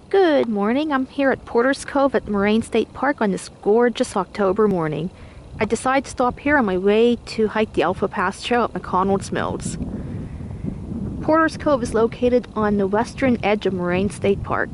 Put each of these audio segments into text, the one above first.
Good morning. I'm here at Porter's Cove at Moraine State Park on this gorgeous October morning. I decided to stop here on my way to hike the Alpha Pass Trail at McConnell's Mills. Porter's Cove is located on the western edge of Moraine State Park.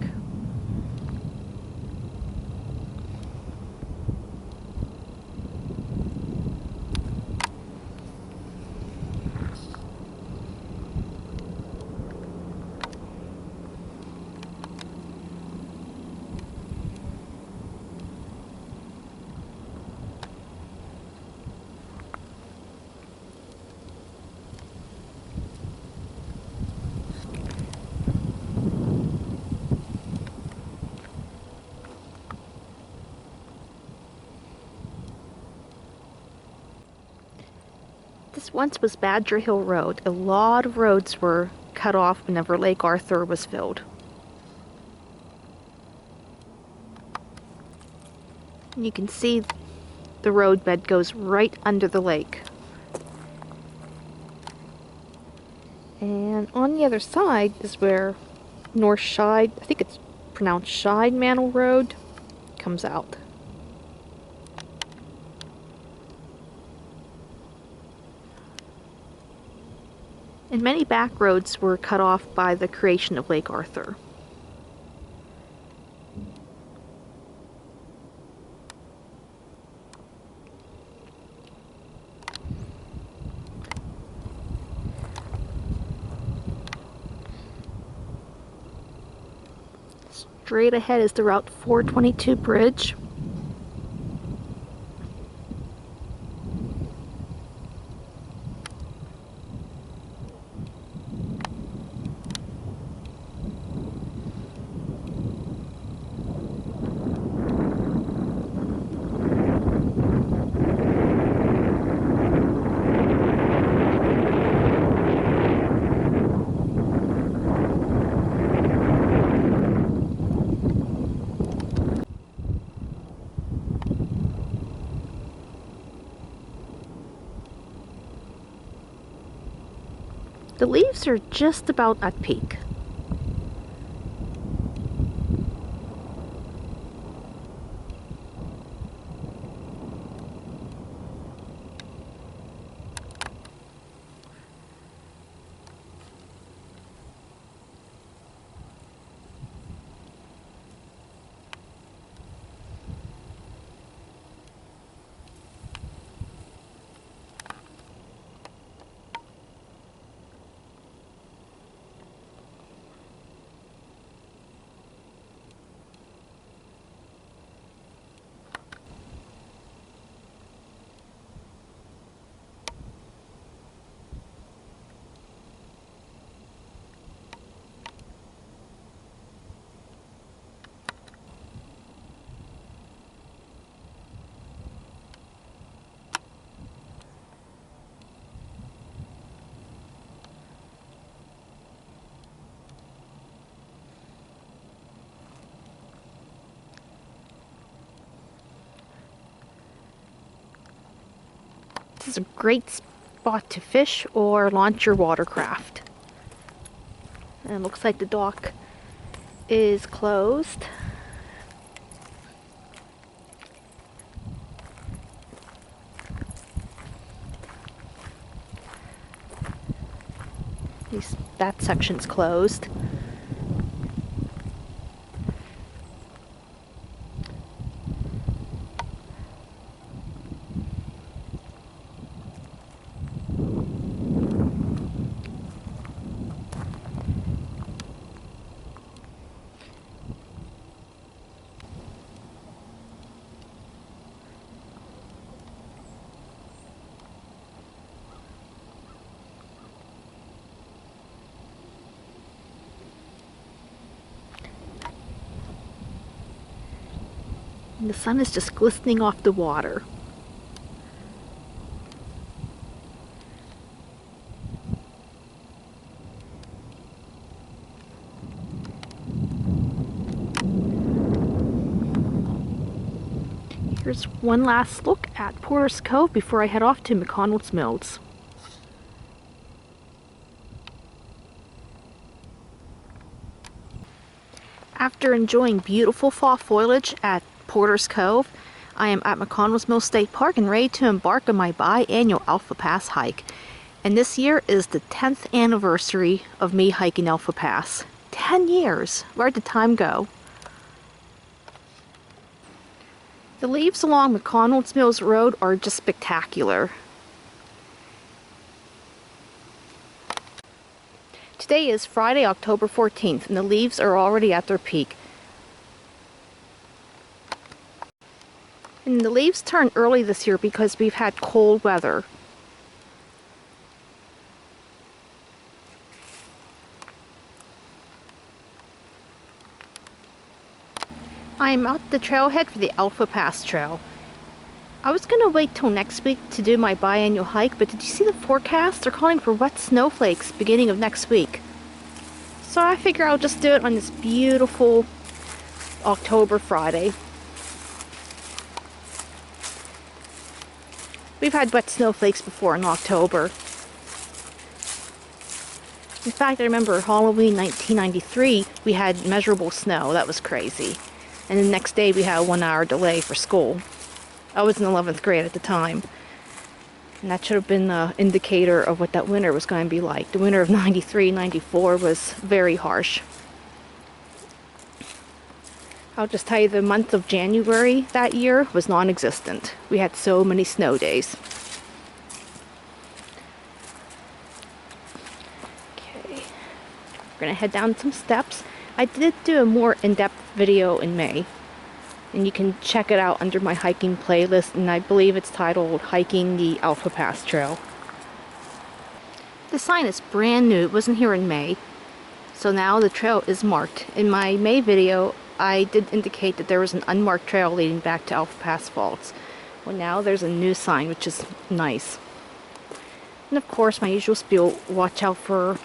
This once was Badger Hill Road. A lot of roads were cut off whenever Lake Arthur was filled. And you can see the roadbed goes right under the lake. And on the other side is where North Shide, I think it's pronounced Shide Mantle Road, comes out. And many back roads were cut off by the creation of Lake Arthur. Straight ahead is the Route 422 bridge. The leaves are just about at peak. This is a great spot to fish or launch your watercraft. And it looks like the dock is closed. At least that section's closed. And the sun is just glistening off the water. Here's one last look at Porter's Cove before I head off to McConnell's Mills. After enjoying beautiful fall foliage at Porter's Cove, I am at McConnell's State Park and ready to embark on my biannual Alpha Pass hike. And this year is the 10th anniversary of me hiking Alpha Pass. 10 years! Where'd the time go? The leaves along McConnell's Mills Road are just spectacular. Today is Friday, October 14th, and the leaves are already at their peak. And the leaves turn early this year because we've had cold weather. I am out the trailhead for the Alpha Pass Trail. I was going to wait till next week to do my biannual hike, but did you see the forecast? They're calling for wet snowflakes beginning of next week. So I figure I'll just do it on this beautiful October Friday. We've had wet snowflakes before in October. In fact, I remember Halloween 1993, we had measurable snow. That was crazy. And the next day we had a 1 hour delay for school. I was in 11th grade at the time. And that should have been the indicator of what that winter was going to be like. The winter of 93, 94 was very harsh. I'll just tell you, the month of January that year was non-existent. We had so many snow days. Okay, we're gonna head down some steps. I did do a more in-depth video in May, and you can check it out under my hiking playlist, and I believe it's titled Hiking the Alpha Pass Trail. The sign is brand new. It wasn't here in May, so now the trail is marked. In my May video, I did indicate that there was an unmarked trail leading back to Alpha Pass Falls. Well, now there's a new sign, which is nice. And of course, my usual spiel, watch out for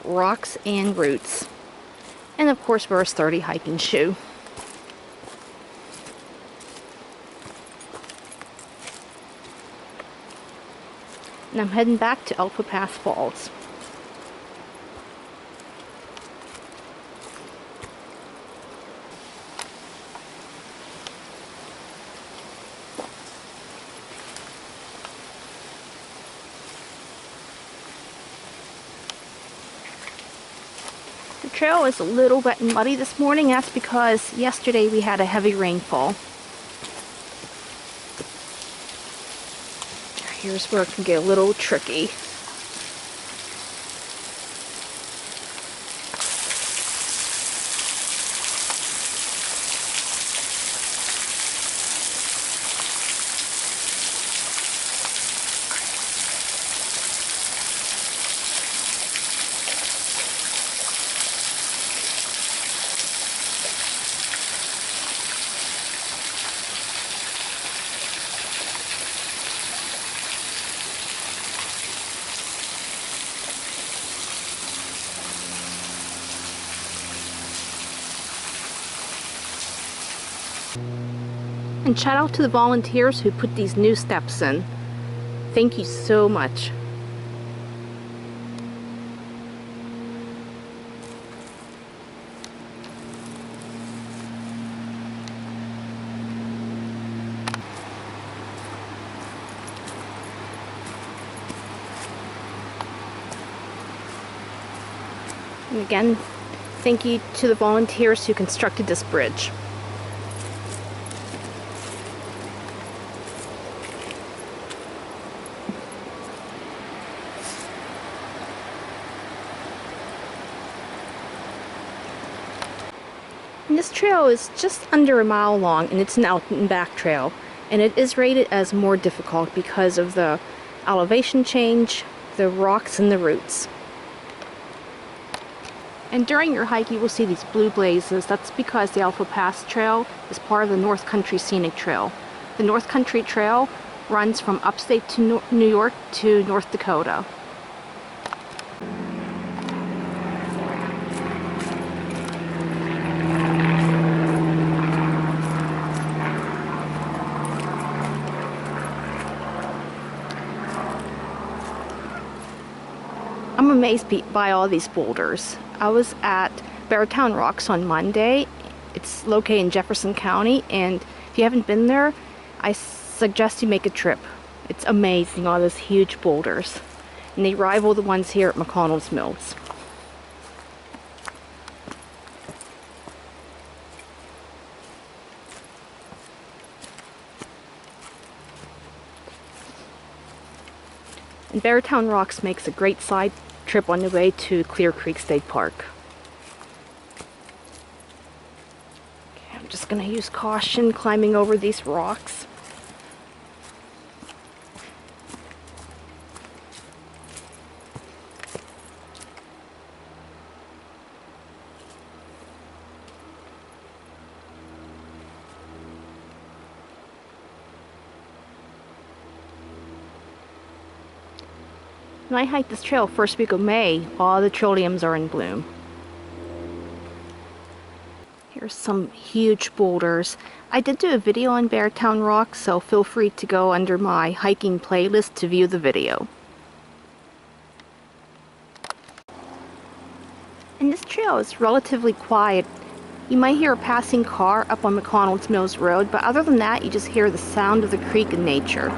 rocks and roots. And of course, wear a sturdy hiking shoe. And I'm heading back to Alpha Pass Falls. The trail is a little wet and muddy this morning. That's because yesterday we had a heavy rainfall. Here's where it can get a little tricky. And shout out to the volunteers who put these new steps in. Thank you so much. And again, thank you to the volunteers who constructed this bridge. And this trail is just under a mile long, and it's an out and back trail, and it is rated as more difficult because of the elevation change, the rocks, and the roots. And during your hike you will see these blue blazes. That's because the Alpha Pass Trail is part of the North Country Scenic Trail. The North Country Trail runs from upstate to New York to North Dakota. I'm amazed by all these boulders. I was at Beartown Rocks on Monday, It's located in Jefferson County, and if you haven't been there, I suggest you make a trip. It's amazing, all those huge boulders. And they rival the ones here at McConnell's Mills. And Beartown Rocks makes a great side trip on the way to Clear Creek State Park. Okay, I'm just going to use caution climbing over these rocks. When I hiked this trail first week of May, all the trilliums are in bloom. Here's some huge boulders. I did do a video on Beartown Rocks, so feel free to go under my hiking playlist to view the video. And this trail is relatively quiet. You might hear a passing car up on McConnell's Mills Road, but other than that, you just hear the sound of the creek and nature.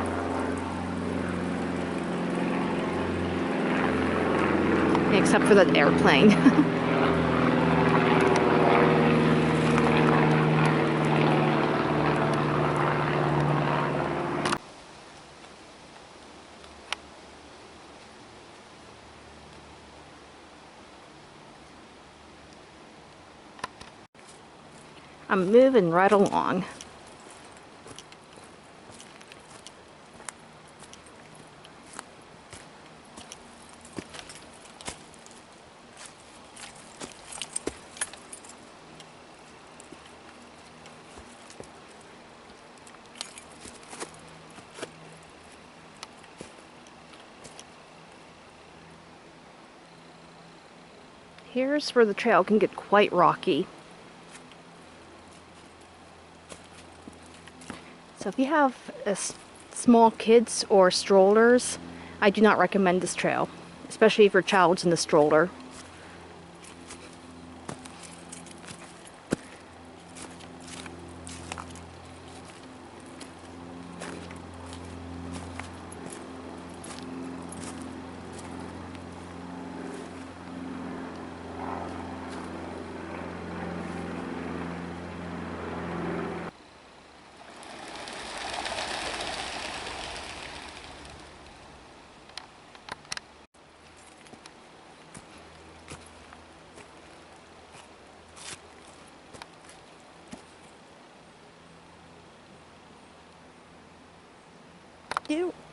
Except for that airplane. I'm moving right along. Here's where the trail can get quite rocky. So if you have small kids or strollers, I do not recommend this trail, especially if your child's in the stroller.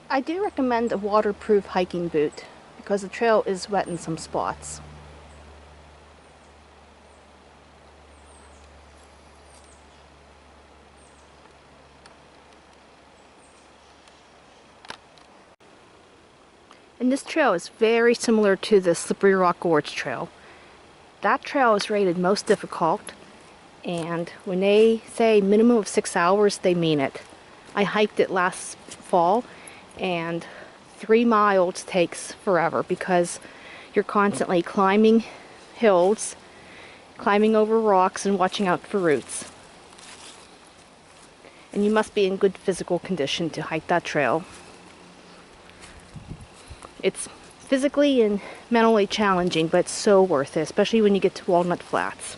I do recommend a waterproof hiking boot because the trail is wet in some spots. And this trail is very similar to the Slippery Rock Gorge trail. That trail is rated most difficult, and when they say minimum of 6 hours, they mean it. I hiked it last fall, and 3 miles takes forever because you're constantly climbing hills, climbing over rocks, and watching out for roots. And you must be in good physical condition to hike that trail. It's physically and mentally challenging, but it's so worth it, especially when you get to Walnut Flats.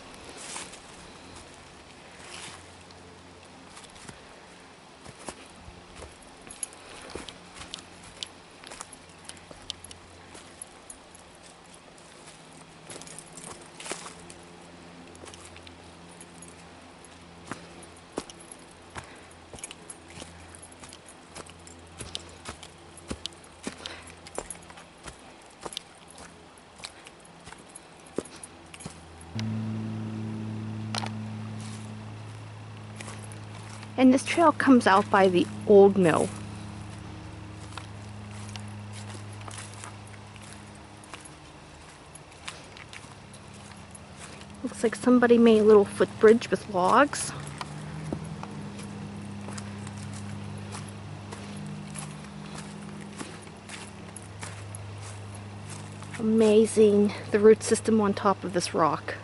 And this trail comes out by the old mill. Looks like somebody made a little footbridge with logs. Amazing, the root system on top of this rock.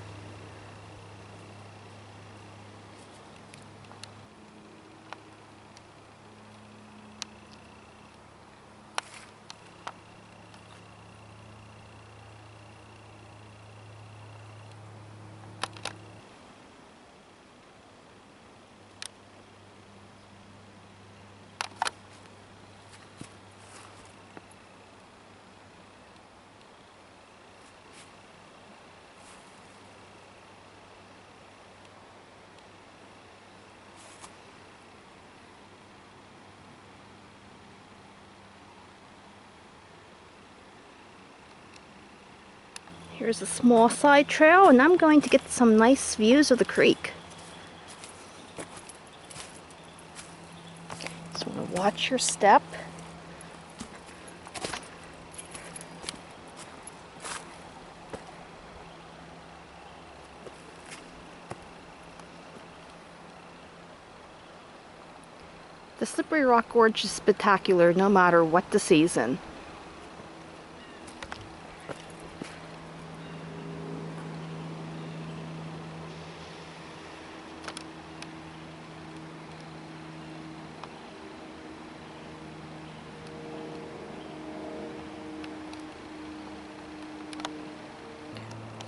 Here's a small side trail, and I'm going to get some nice views of the creek. Just want to watch your step. The Slippery Rock Gorge is spectacular no matter what the season.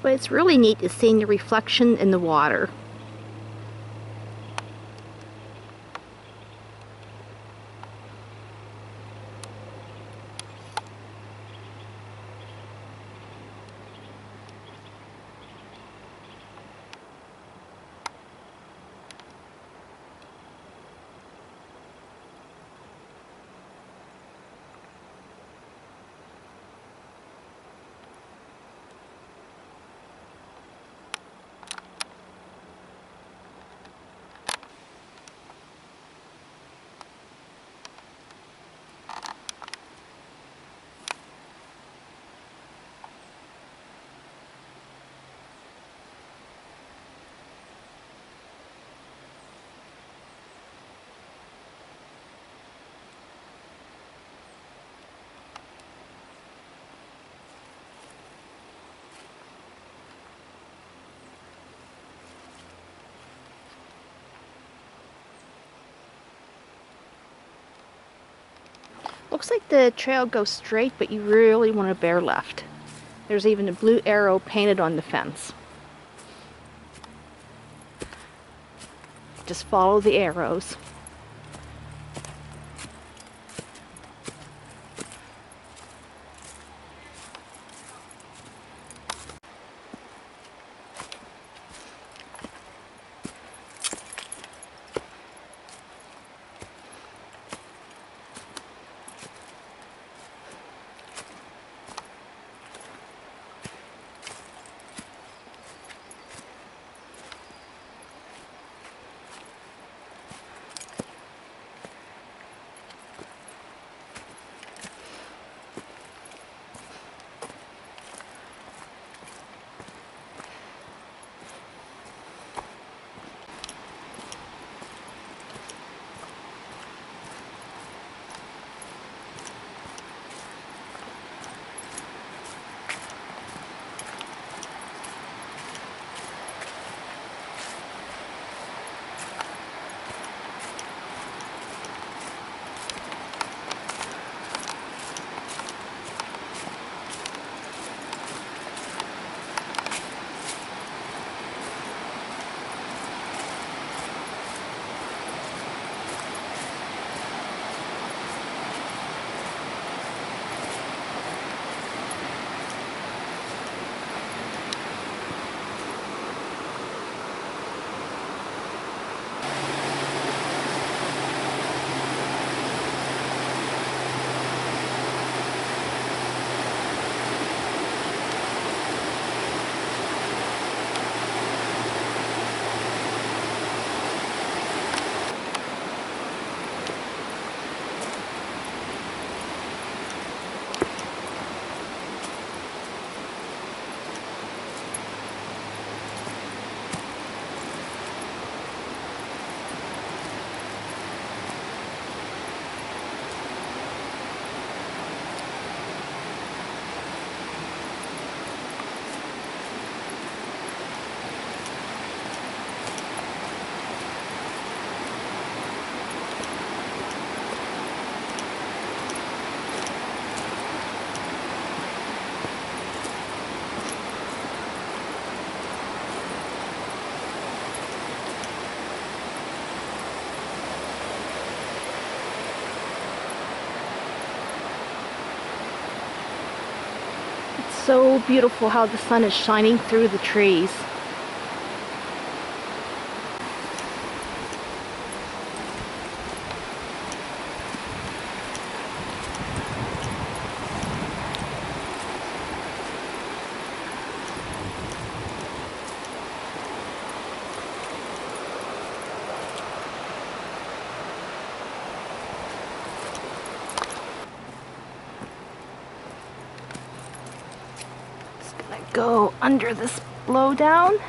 But it's really neat to see the reflection in the water. Looks like the trail goes straight, but you really want to bear left. There's even a blue arrow painted on the fence. Just follow the arrows. So beautiful how the sun is shining through the trees. go under this blowdown.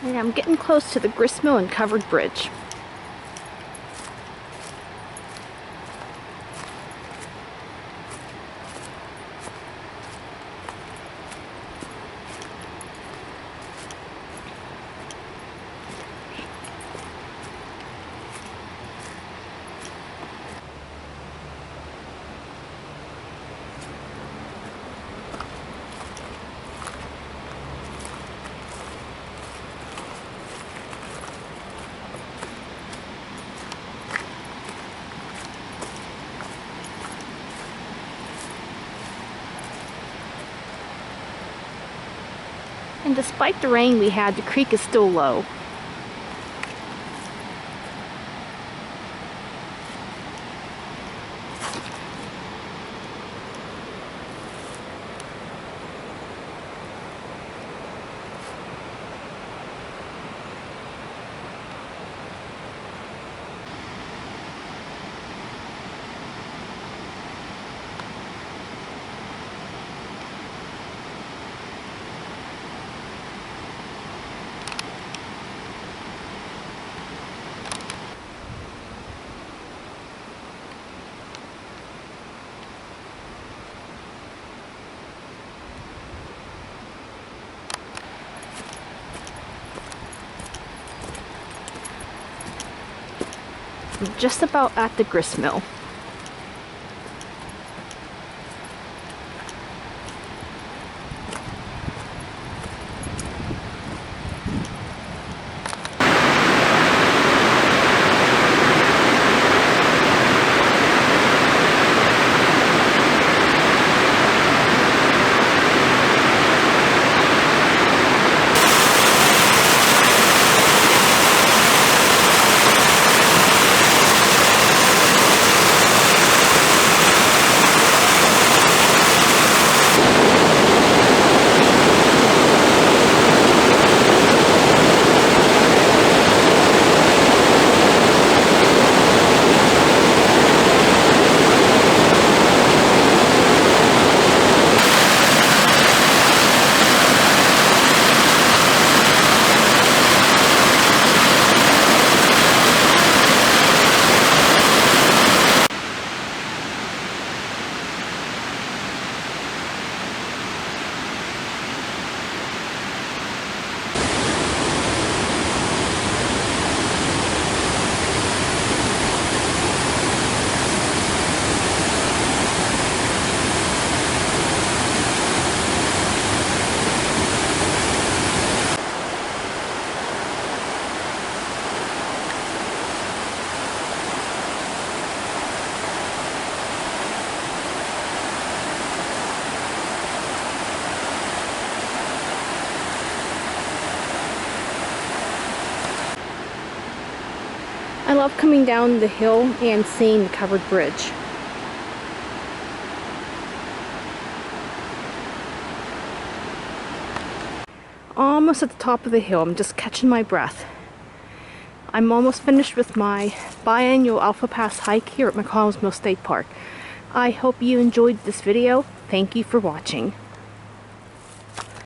And I'm getting close to the gristmill and covered bridge. And despite the rain we had, the creek is still low. I'm just about at the gristmill. I love coming down the hill and seeing the covered bridge. Almost at the top of the hill, I'm just catching my breath. I'm almost finished with my biannual Alpha Pass hike here at McConnell's State Park. I hope you enjoyed this video. Thank you for watching.